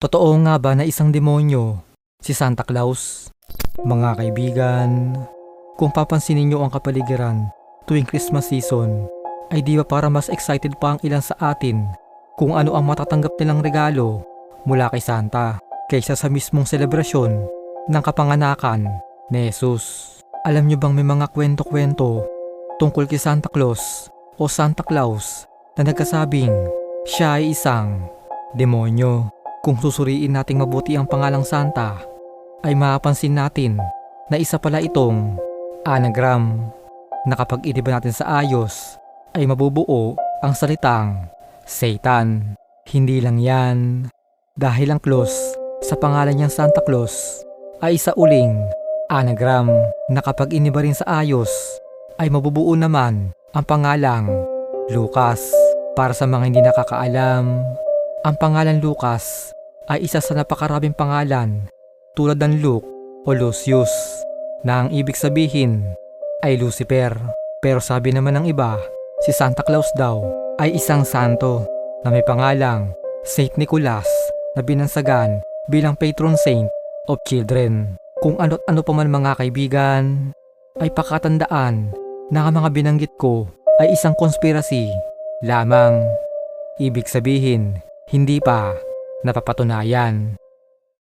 Totoo nga ba na isang demonyo si Santa Claus? Mga kaibigan, kung papansinin niyo ang kapaligiran tuwing Christmas season, ay di ba para mas excited pa ang ilan sa atin kung ano ang matatanggap nilang regalo mula kay Santa kaysa sa mismong selebrasyon ng kapanganakan ni Jesus. Alam niyo bang may mga kwento-kwento tungkol kay Santa Claus o Santa Claus na nagkasabing siya ay isang demonyo? Kung susuriin nating mabuti ang pangalang Santa, ay mapapansin natin na isa pala itong anagram na kapag iniba natin sa ayos ay mabubuo ang salitang Satan. Hindi lang yan, dahil ang Claus sa pangalan niyang Santa Claus ay isa uling anagram na kapag iniba rin sa ayos ay mabubuo naman ang pangalang Lucas. Para sa mga hindi nakakaalam, ang pangalan Lucas ay isa sa napakaraming pangalan tulad ng Luke o Lucius na ang ibig sabihin ay Lucifer. Pero sabi naman ng iba, si Santa Claus daw ay isang santo na may pangalang Saint Nicholas na binansagan bilang patron saint of children. Kung ano't ano pa man mga kaibigan, ay pakatandaan na ang mga binanggit ko ay isang konspirasi lamang. Ibig sabihin, hindi pa napapatunayan.